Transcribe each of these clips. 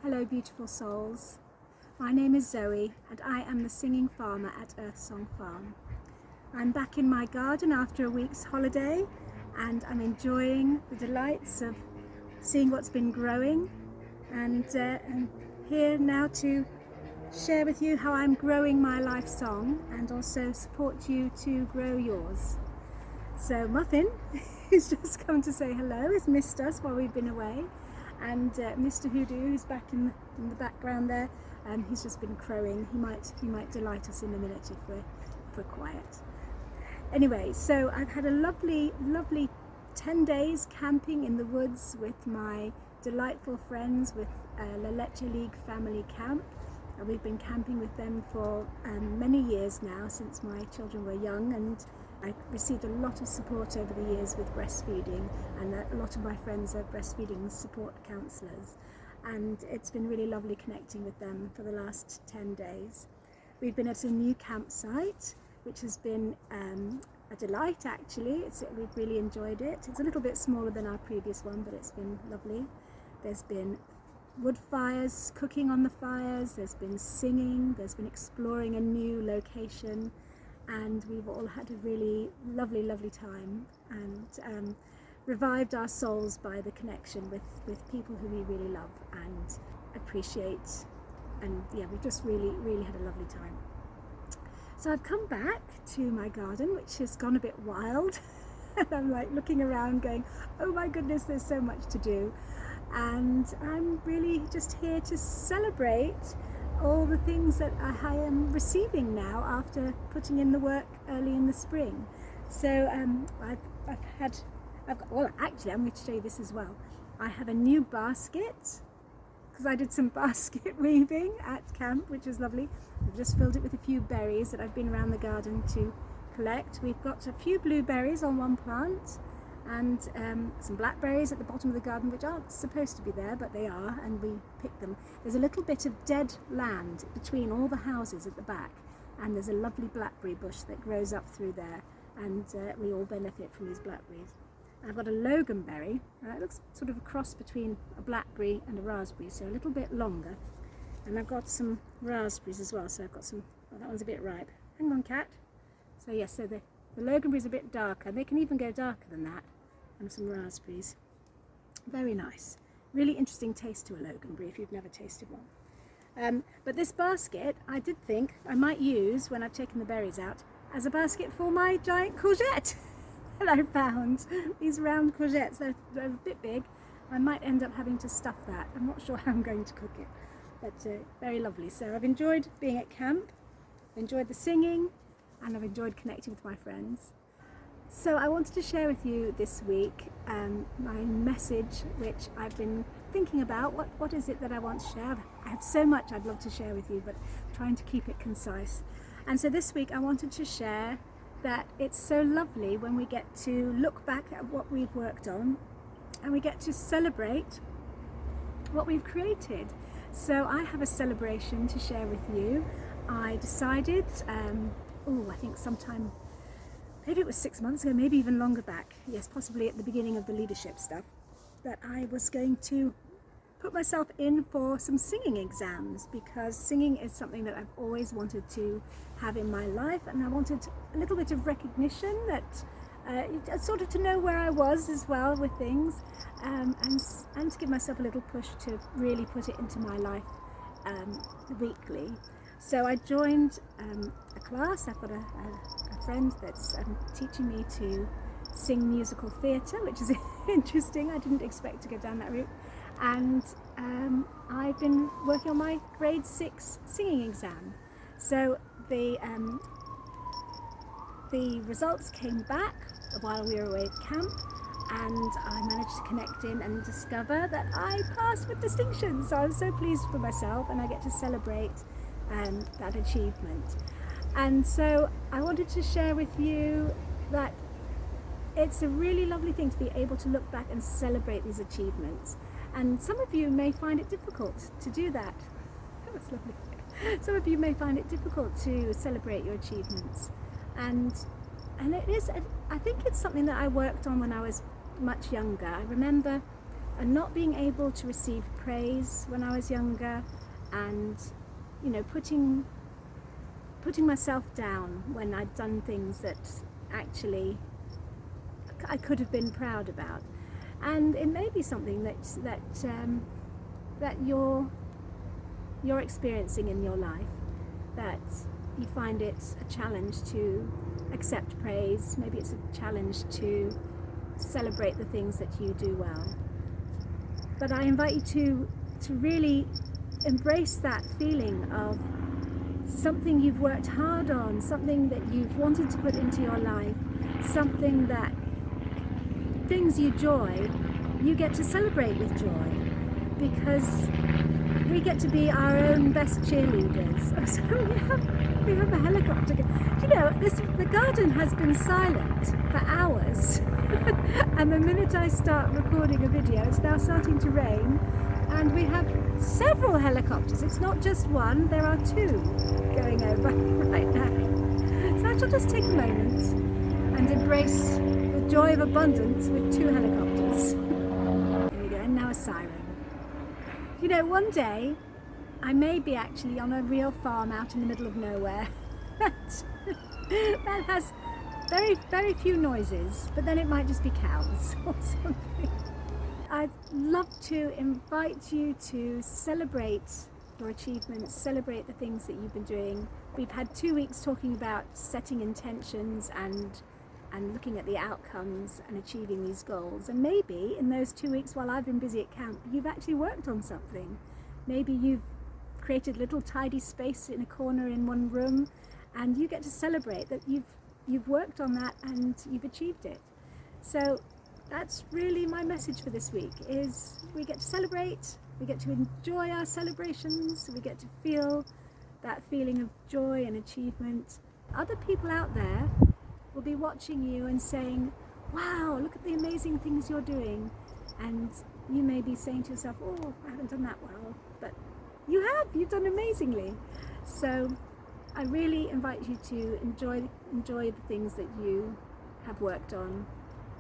Hello beautiful souls, my name is Zoe and I am the singing farmer at EarthSongFarm. I'm back in my garden after a week's holiday and I'm enjoying the delights of seeing what's been growing and I'm here now to share with you how I'm growing my life song and also support you to grow yours. So Muffin, who's just come to say hello, has missed us while we've been away. And Mr. Hoodoo, who's back in the background there, he's just been crowing. He might delight us in a minute if we're quiet. Anyway, so I've had a lovely 10 days camping in the woods with my delightful friends with Leche League Family Camp. We've been camping with them for many years now, since my children were young, and I received a lot of support over the years with breastfeeding, and a lot of my friends are breastfeeding support counsellors, and it's been really lovely connecting with them for the last 10 days. We've been at a new campsite, which has been a delight actually. We've really enjoyed it. It's a little bit smaller than our previous one, but it's been lovely. There's been wood fires, cooking on the fires, there's been singing, there's been exploring a new location, and we've all had a really lovely time and revived our souls by the connection with people who we really love and appreciate, and yeah, we've just really had a lovely time. So I've come back to my garden, which has gone a bit wild and I'm like looking around going, oh my goodness, there's so much to do, and I'm really just here to celebrate all the things that I am receiving now after putting in the work early in the spring. So actually I'm going to show you this as well. I have a new basket because I did some basket weaving at camp, which is lovely. I've just filled it with a few berries that I've been around the garden to collect. We've got a few blueberries on one plant and some blackberries at the bottom of the garden, which aren't supposed to be there, but they are, and we picked them. There's a little bit of dead land between all the houses at the back, and there's a lovely blackberry bush that grows up through there, and we all benefit from these blackberries. I've got a loganberry, and it looks sort of a cross between a blackberry and a raspberry, so a little bit longer. And I've got some raspberries as well, so I've got some, well, that one's a bit ripe. Hang on, cat. So yes, so the loganberry is a bit darker. They can even go darker than that. And some raspberries. Very nice. Really interesting taste to a loganberry if you've never tasted one. But this basket, I did think I might use, when I've taken the berries out, as a basket for my giant courgette that I found. These round courgettes, they're a bit big. I might end up having to stuff that. I'm not sure how I'm going to cook it, but very lovely. So I've enjoyed being at camp, enjoyed the singing, and I've enjoyed connecting with my friends. So I wanted to share with you this week my message, which I've been thinking about. What is it that I want to share? I have so much I'd love to share with you, but trying to keep it concise. And so this week I wanted to share that it's so lovely when we get to look back at what we've worked on and we get to celebrate what we've created. So I have a celebration to share with you. I decided, I think sometime, maybe it was 6 months ago, maybe even longer back, yes, possibly at the beginning of the leadership stuff, that I was going to put myself in for some singing exams, because singing is something that I've always wanted to have in my life, and I wanted a little bit of recognition, that sort of to know where I was as well with things, and to give myself a little push to really put it into my life weekly. So I joined a class. I've got a friend that's teaching me to sing musical theatre, which is interesting. I didn't expect to go down that route. And I've been working on my grade 6 singing exam. So the results came back while we were away at camp, and I managed to connect in and discover that I passed with distinction. So I'm so pleased for myself, and I get to celebrate that achievement. And so I wanted to share with you that it's a really lovely thing to be able to look back and celebrate these achievements. And some of you may find it difficult to do that. Oh, that's lovely. Some of you may find it difficult to celebrate your achievements. And it is, I think it's something that I worked on when I was much younger. I remember and not being able to receive praise when I was younger, and putting myself down when I'd done things that actually I could have been proud about. And it may be something that you're experiencing in your life, that you find it a challenge to accept praise. Maybe it's a challenge to celebrate the things that you do well. But I invite you to really embrace that feeling of something you've worked hard on, something that you've wanted to put into your life, something that brings you joy. You get to celebrate with joy, because we get to be our own best cheerleaders. So we have a helicopter. The garden has been silent for hours, and the minute I start recording a video, it's now starting to rain, and we have several helicopters. It's not just one, there are two going over right now. So I shall just take a moment and embrace the joy of abundance with two helicopters. There we go, and now a siren. One day I may be actually on a real farm out in the middle of nowhere that has very, very few noises, but then it might just be cows or something. I'd love to invite you to celebrate your achievements, celebrate the things that you've been doing. We've had 2 weeks talking about setting intentions and looking at the outcomes and achieving these goals. And maybe in those 2 weeks while I've been busy at camp, you've actually worked on something. Maybe you've created a little tidy space in a corner in one room, and you get to celebrate that you've worked on that and you've achieved it. So that's really my message for this week, is we get to celebrate, we get to enjoy our celebrations, we get to feel that feeling of joy and achievement. Other people out there will be watching you and saying, wow, look at the amazing things you're doing. And you may be saying to yourself, oh, I haven't done that well, but you've done amazingly. So I really invite you to enjoy the things that you have worked on,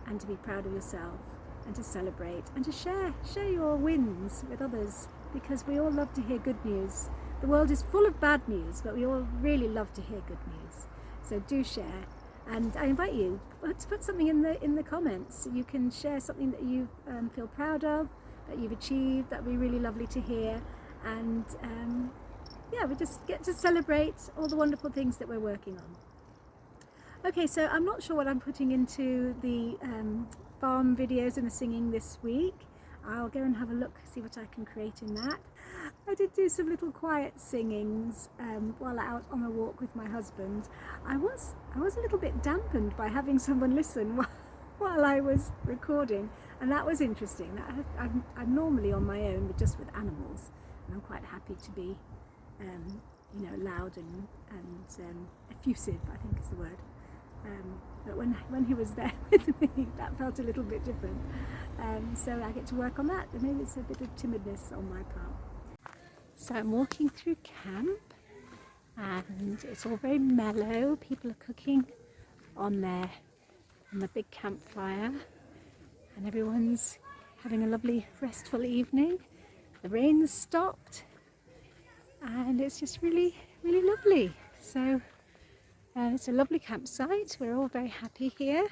and to be proud of yourself, and to celebrate, and to share your wins with others, because we all love to hear good news. The world is full of bad news, but we all really love to hear good news. So do share. And I invite you to put something in the comments. You can share something that you feel proud of, that you've achieved. That'd be really lovely to hear. And we just get to celebrate all the wonderful things that we're working on. Okay, so I'm not sure what I'm putting into the farm videos and the singing this week. I'll go and have a look, see what I can create in that. I did do some little quiet singings while out on a walk with my husband. I was a little bit dampened by having someone listen while I was recording, and that was interesting. I'm normally on my own, but just with animals, and I'm quite happy to be loud and effusive, I think is the word. But when he was there with me, that felt a little bit different. So I get to work on that. Maybe it's a bit of timidness on my part. So I'm walking through camp, and it's all very mellow. People are cooking on the big campfire, and everyone's having a lovely restful evening. The rain's stopped, and it's just really, really lovely. So it's a lovely campsite. We're all very happy here,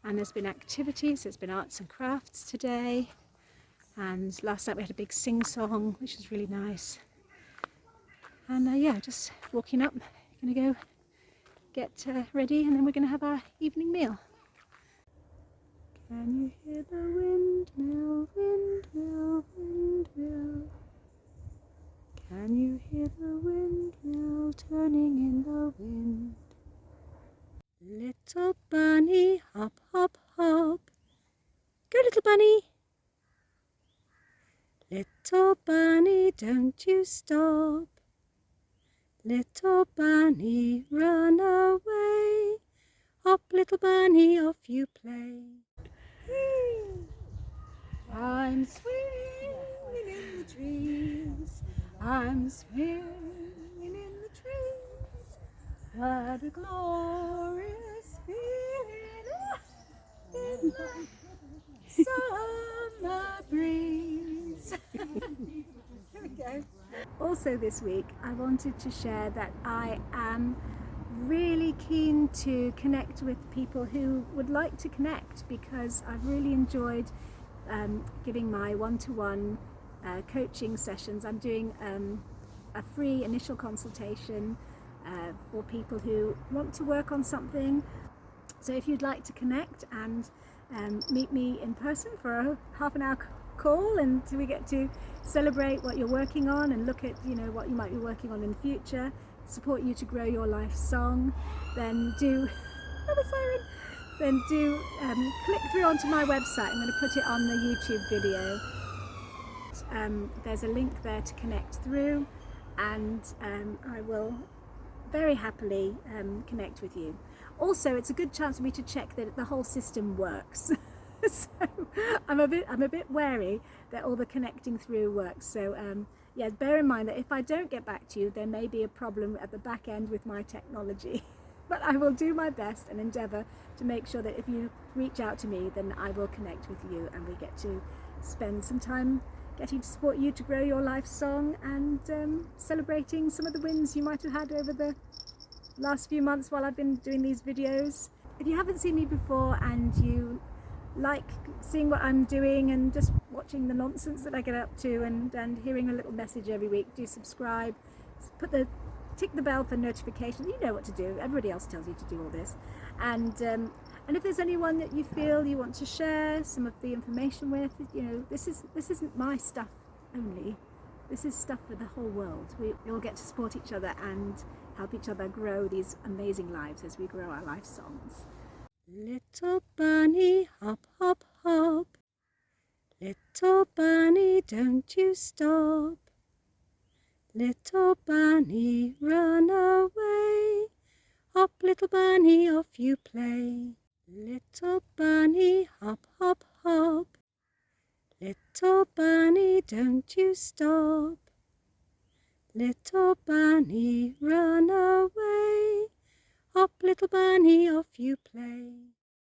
and there's been activities, there's been arts and crafts today, and last night we had a big sing-song, which was really nice. And just walking up, gonna go get ready, and then we're gonna have our evening meal. Can you hear the windmill, windmill, windmill? Can you hear the windmill turning in the wind? Little bunny, hop, hop, hop. Go, little bunny. Little bunny, don't you stop. Little bunny, run away. Hop, little bunny, off you play. I'm swinging in the trees. I'm swinging in the trees. What a glorious feeling in the summer summer breeze. Here we go. Also this week, I wanted to share that I am really keen to connect with people who would like to connect, because I've really enjoyed giving my one-to-one coaching sessions. I'm doing a free initial consultation for people who want to work on something. So if you'd like to connect and meet me in person for a half an hour call, and we get to celebrate what you're working on and look at, you know, what you might be working on in the future, support you to grow your life song, then do click through onto my website. I'm going to put it on the YouTube video. There's a link there to connect through, and I will very happily connect with you. Also, it's a good chance for me to check that the whole system works. So I'm a bit wary that all the connecting through works. So yeah, bear in mind that if I don't get back to you, there may be a problem at the back end with my technology. But I will do my best and endeavour to make sure that if you reach out to me, then I will connect with you, and we get to spend some time getting to support you to grow your life song, and celebrating some of the wins you might have had over the last few months while I've been doing these videos. If you haven't seen me before and you like seeing what I'm doing and just watching the nonsense that I get up to, and hearing a little message every week, do subscribe, tick the bell for notifications. You know what to do. Everybody else tells you to do all this. And if there's anyone that you feel you want to share some of the information with, you know, this isn't my stuff only. This is stuff for the whole world. We all get to support each other and help each other grow these amazing lives as we grow our life songs. Little bunny, hop, hop, hop. Little bunny, don't you stop. Little bunny, run away. Hop, little bunny, off you play. Little bunny, hop, hop, hop. Little bunny, don't you stop. Little bunny, run away. Hop, little bunny, off you play.